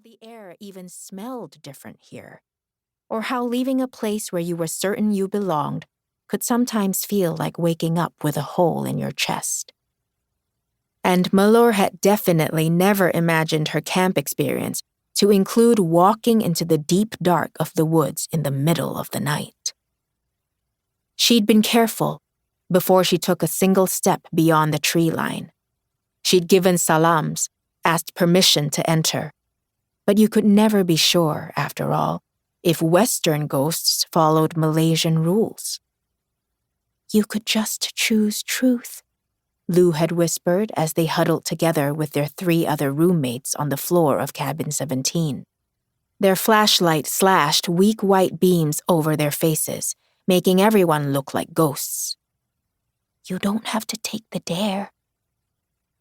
the air even smelled different here, or how leaving a place where you were certain you belonged could sometimes feel like waking up with a hole in your chest. And Malor had definitely never imagined her camp experience to include walking into the deep dark of the woods in the middle of the night. She'd been careful before she took a single step beyond the tree line. She'd given salams, asked permission to enter, but you could never be sure, after all, if Western ghosts followed Malaysian rules. You could just choose truth, Lou had whispered as they huddled together with their 3 other roommates on the floor of cabin 17. Their flashlight slashed weak white beams over their faces, making everyone look like ghosts. You don't have to take the dare.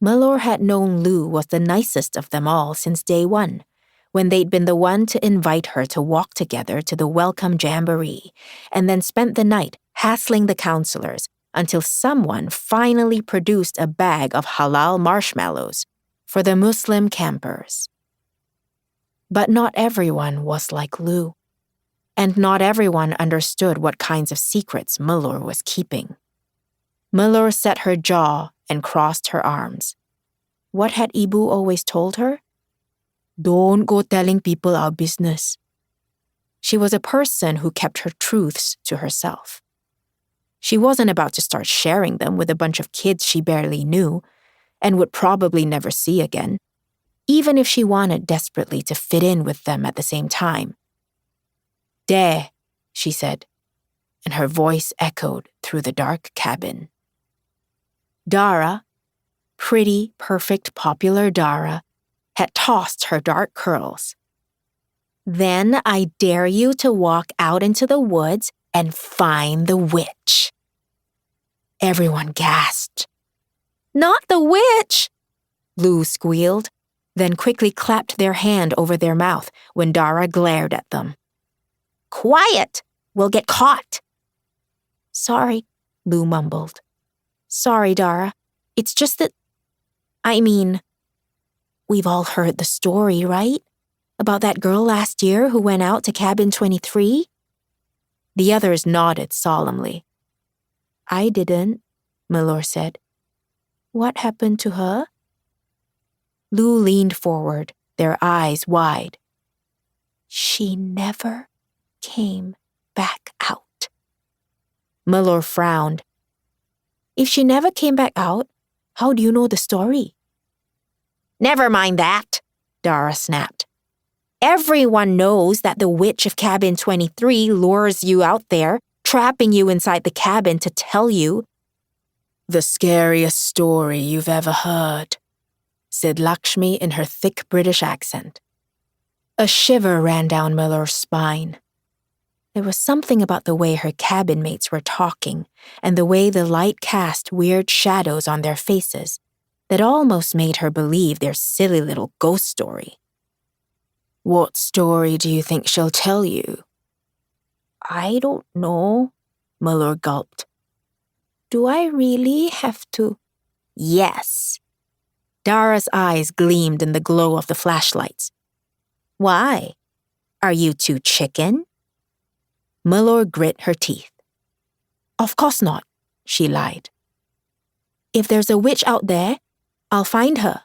Malor had known Lou was the nicest of them all since day 1, when they'd been the one to invite her to walk together to the welcome jamboree, and then spent the night hassling the counselors until someone finally produced a bag of halal marshmallows for the Muslim campers. But not everyone was like Lou, and not everyone understood what kinds of secrets Malor was keeping. Malor set her jaw and crossed her arms. What had Ibu always told her? Don't go telling people our business. She was a person who kept her truths to herself. She wasn't about to start sharing them with a bunch of kids she barely knew and would probably never see again, even if she wanted desperately to fit in with them at the same time. "Deh," she said, and her voice echoed through the dark cabin. Dara, pretty, perfect, popular Dara, had tossed her dark curls. "Then I dare you to walk out into the woods and find the witch." Everyone gasped. "Not the witch!" Lou squealed, then quickly clapped their hand over their mouth when Dara glared at them. "Quiet! We'll get caught." "Sorry," Lou mumbled. "Sorry, Dara. It's just that... we've all heard the story, right? About that girl last year who went out to cabin 23? The others nodded solemnly. "I didn't," Malor said. "What happened to her?" Lou leaned forward, their eyes wide. "She never came back out." Malor frowned. "If she never came back out, how do you know the story?" "Never mind that," Dara snapped. "Everyone knows that the witch of cabin 23 lures you out there, trapping you inside the cabin to tell you." "The scariest story you've ever heard," said Lakshmi in her thick British accent. A shiver ran down Malor's spine. There was something about the way her cabin mates were talking and the way the light cast weird shadows on their faces that almost made her believe their silly little ghost story. "What story do you think she'll tell you?" "I don't know," Malor gulped. "Do I really have to?" "Yes." Dara's eyes gleamed in the glow of the flashlights. "Why? Are you too chicken?" Malor grit her teeth. "Of course not," she lied. "If there's a witch out there, I'll find her,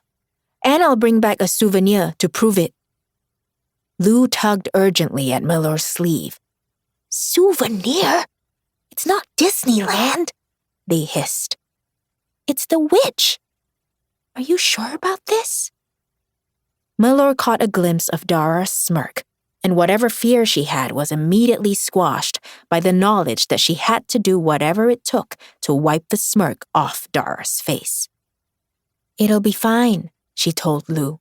and I'll bring back a souvenir to prove it." Lou tugged urgently at Malor's sleeve. "Souvenir? It's not Disneyland," they hissed. "It's the witch. Are you sure about this?" Malor caught a glimpse of Dara's smirk, and whatever fear she had was immediately squashed by the knowledge that she had to do whatever it took to wipe the smirk off Dara's face. "It'll be fine," she told Lou.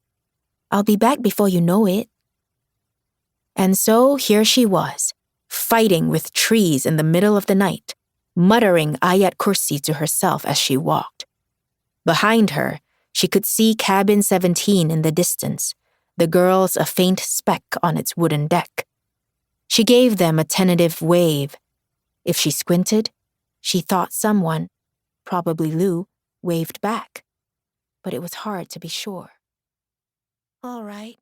"I'll be back before you know it." And so here she was, fighting with trees in the middle of the night, muttering Ayat Kursi to herself as she walked. Behind her, she could see cabin 17 in the distance, the girls a faint speck on its wooden deck. She gave them a tentative wave. If she squinted, she thought someone, probably Lou, waved back. But it was hard to be sure. "All right,"